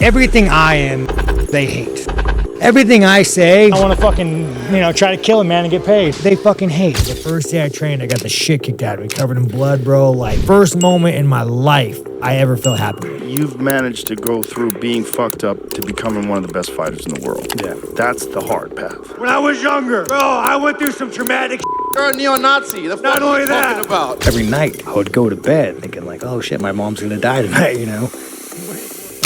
Everything I am, they hate. Everything I say, I want to fucking, try to kill a man and get paid. They fucking hate. The first day I trained, I got the shit kicked out of me, covered in blood, bro. Like, first moment in my life I ever felt happy. You've managed to go through being fucked up to becoming one of the best fighters in the world. Yeah. That's the hard path. When I was younger, bro, I went through some traumatic. You're a neo-Nazi. The fuck are you talking about? Every night, I would go to bed thinking like, oh shit, my mom's gonna die tonight,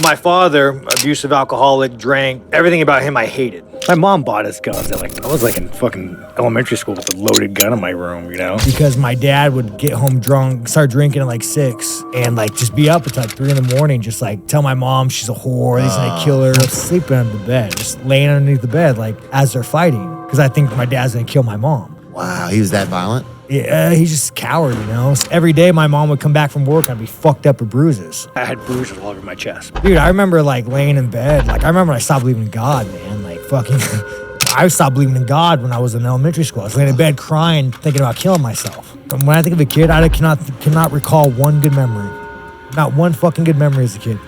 My father, abusive alcoholic, drank. Everything about him I hated. My mom bought us guns. I was like in fucking elementary school with a loaded gun in my room, Because my dad would get home drunk, start drinking at like 6, and like just be up until like 3 in the morning, just like tell my mom she's a whore, he's gonna kill her. Sleeping under the bed, just laying underneath the bed, like as they're fighting, because I think my dad's gonna kill my mom. Wow, he was that violent? Yeah, he's just a coward, So every day my mom would come back from work, I'd be fucked up with bruises. I had bruises all over my chest. Dude, I remember like laying in bed. Like I remember I stopped believing in God, man. Like fucking, I stopped believing in God when I was in elementary school. I was laying in bed crying, thinking about killing myself. And when I think of a kid, I cannot recall one good memory. Not one fucking good memory as a kid.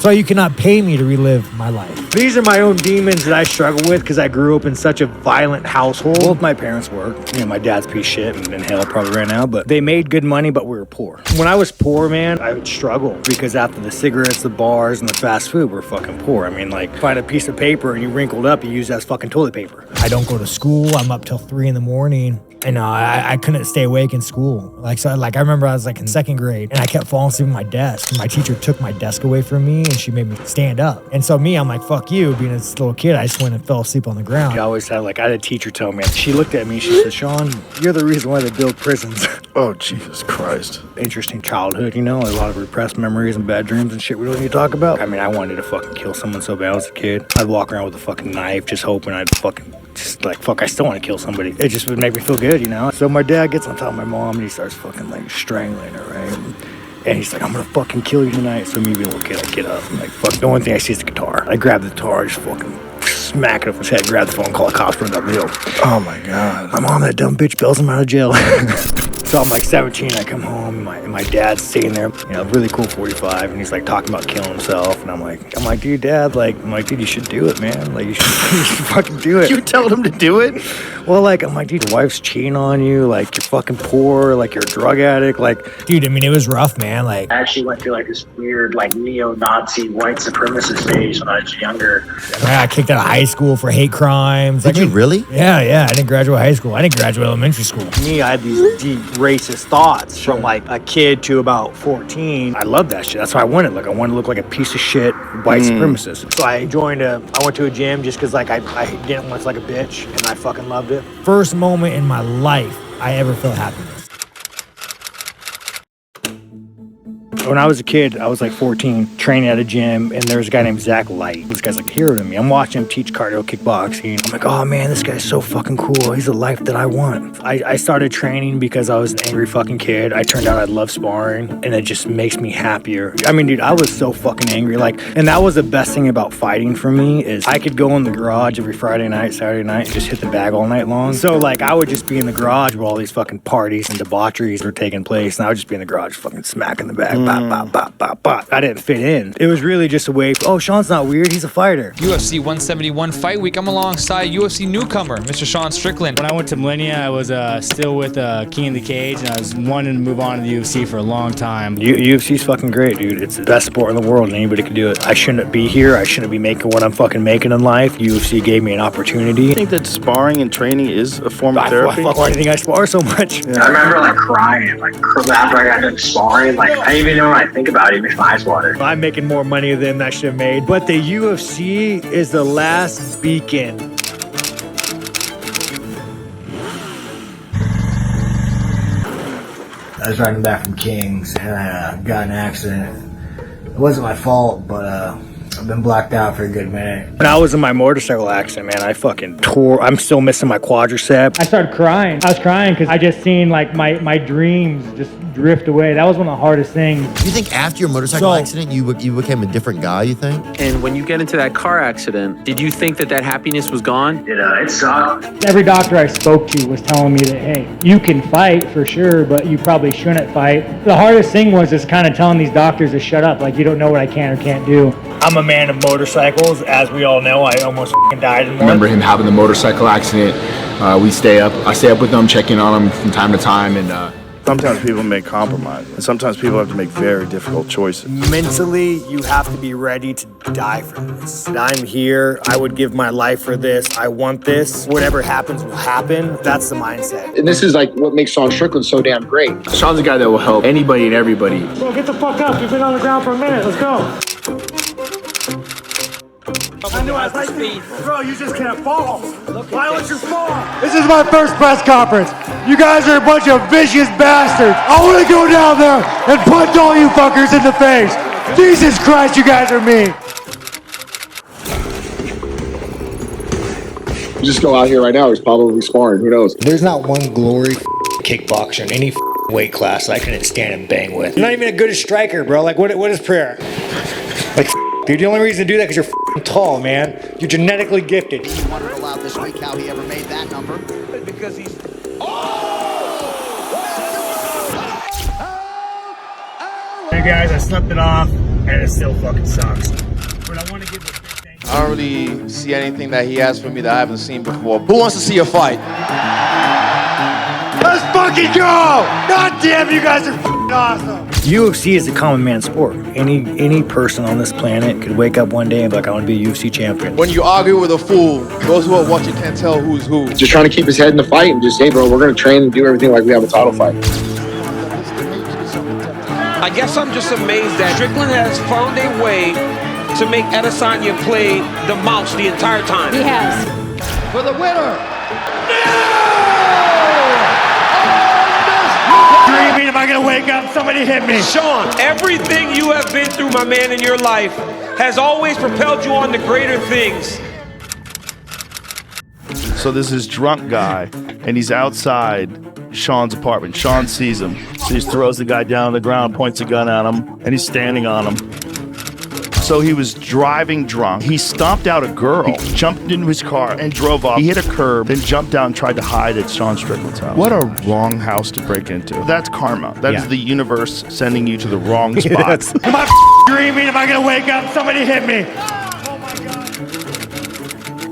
So you cannot pay me to relive my life. These are my own demons that I struggle with because I grew up in such a violent household. Both my parents worked. My dad's a piece of shit and in hell probably right now, but they made good money, but we were poor. When I was poor, man, I would struggle because after the cigarettes, the bars, and the fast food, we're fucking poor. I mean, like, find a piece of paper and you wrinkled up, you use that as fucking toilet paper. I don't go to school. I'm up till 3 in the morning. And I couldn't stay awake in school. I remember I was like in 2nd grade and I kept falling asleep at my desk. And my teacher took my desk away from me and she made me stand up. And so I'm like, fuck you. Being this little kid, I just went and fell asleep on the ground. I always had I had a teacher tell me, she looked at me, she said, Sean, you're the reason why they build prisons. Oh, Jesus Christ. Interesting childhood, a lot of repressed memories and bad dreams and shit we don't need to talk about. I mean, I wanted to fucking kill someone so bad as a kid. I'd walk around with a fucking knife just hoping I'd fucking just like, fuck, I still want to kill somebody. It just would make me feel good, So my dad gets on top of my mom and he starts fucking like strangling her, right? And he's like, I'm gonna fucking kill you tonight. So me being a little kid, I get up. I'm like, fuck, the only thing I see is the guitar. I grab the guitar, just fucking smack it over his head, grab the phone, call the cops, run up the hill. Oh my God. My mom, that dumb bitch, bails him out of jail. So I'm like 17, I come home, and my dad's sitting there, really cool 45, and he's like talking about killing himself, and I'm like, dude, Dad, dude, you should do it, man. Like, you should fucking do it. You told him to do it? Well, I'm like, dude, your wife's cheating on you, like, you're fucking poor, like, you're a drug addict, like, dude, I mean, it was rough, man, like. I actually went through, this weird, neo-Nazi white supremacist phase when I was younger. I got kicked out of high school for hate crimes. Did you really? Yeah, I didn't graduate high school. I didn't graduate elementary school. Me, I had these deep racist thoughts from a kid to about 14. I love that shit. That's why I wanted. I wanted to look like a piece of shit white supremacist. So I went to a gym just because I didn't look like a bitch and I fucking loved it. First moment in my life I ever felt happiness. When I was a kid, I was 14, training at a gym, and there was a guy named Zach Light. This guy's a hero to me. I'm watching him teach cardio kickboxing. I'm like, oh man, this guy's so fucking cool. He's the life that I want. I started training because I was an angry fucking kid. I turned out I love sparring, and it just makes me happier. I mean, dude, I was so fucking angry. And that was the best thing about fighting for me is I could go in the garage every Friday night, Saturday night, and just hit the bag all night long. So I would just be in the garage where all these fucking parties and debaucheries were taking place, and I would just be in the garage fucking smacking the bag. Bop, bop, bop, bop. I didn't fit in. It was really just a way, Sean's not weird, he's a fighter. UFC 171 Fight Week, I'm alongside UFC newcomer, Mr. Sean Strickland. When I went to Millennia, I was still with King of the Cage, and I was wanting to move on to the UFC for a long time. UFC's fucking great, dude. It's the best sport in the world, and anybody can do it. I shouldn't be here. I shouldn't be making what I'm fucking making in life. UFC gave me an opportunity. I think that sparring and training is a form of therapy. Why do you think I spar so much? Yeah. I remember crying, after I got done sparring, I didn't even know when I think about it, it makes my eyes water. I'm making more money than I should have made, but the UFC is the last beacon. I was riding back from Kings and I got in an accident. It wasn't my fault, but I've been blacked out for a good minute. When I was in my motorcycle accident, man, I fucking tore. I'm still missing my quadricep. I started crying. I was crying because I just seen my dreams just drift away. That was one of the hardest things. Do you think after your motorcycle accident, you became a different guy, you think? And when you get into that car accident, did you think that happiness was gone? It sucked. Every doctor I spoke to was telling me that, hey, you can fight for sure, but you probably shouldn't fight. The hardest thing was just kind of telling these doctors to shut up, like, you don't know what I can or can't do. I'm a man of motorcycles. As we all know, I almost died in one. I remember him having the motorcycle accident. I stay up with him, checking on him from time to time, and Sometimes people make compromises, and sometimes people have to make very difficult choices. Mentally, you have to be ready to die for this. I'm here. I would give my life for this. I want this. Whatever happens will happen. That's the mindset. And this is like what makes Sean Strickland so damn great. Sean's a guy that will help anybody and everybody. Bro, get the fuck up. You've been on the ground for a minute. Let's go. I knew I was like, bro, you just can't fall. Why don't you fall? This is my first press conference. You guys are a bunch of vicious bastards. I want to go down there and punch all you fuckers in the face. Jesus Christ, you guys are mean. You just go out here right now, he's probably sparring, who knows? There's not one glory kickboxer in any weight class that I couldn't stand and bang with. You're not even a good striker, bro. Like, what is prayer? Like, dude, the only reason to do that is because you're tall, man. You're genetically gifted. He wondered aloud this week how he ever made that number. Because he's... Hey guys, I slept it off, and it still fucking sucks. But I want to give a big thank you. I don't really see anything that he has for me that I haven't seen before. Who wants to see a fight? Let's fucking go! God damn, you guys are fucking awesome! UFC is a common man sport. Any person on this planet could wake up one day and be like, I want to be a UFC champion. When you argue with a fool, those who are watching can't tell who's who. Just trying to keep his head in the fight and just, hey bro, we're gonna train and do everything like we have a title fight. I guess I'm just amazed that Strickland has found a way to make Adesanya play the mouse the entire time. He has. For the winner! Dreaming, am I gonna wake up? Somebody hit me. Sean, everything you have been through, my man, in your life has always propelled you on to greater things. So there's this drunk guy, and he's outside Sean's apartment. Sean sees him, so he just throws the guy down on the ground, points a gun at him, and he's standing on him. So he was driving drunk. He stomped out a girl. He jumped into his car and drove off. He hit a curb, then jumped down and tried to hide at Sean Strickland's house. What a wrong house to break into. That's karma. That is the universe sending you to the wrong spot. Am I dreaming? Am I gonna wake up? Somebody hit me. Oh my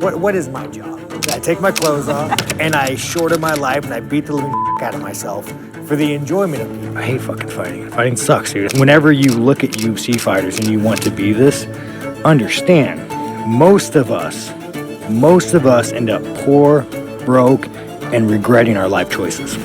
God. What is my job? I take my clothes off and I shorten my life and I beat the living out of myself for the enjoyment of it. I hate fucking fighting. Fighting sucks, dude. Whenever you look at UFC fighters and you want to be this, understand, most of us end up poor, broke, and regretting our life choices.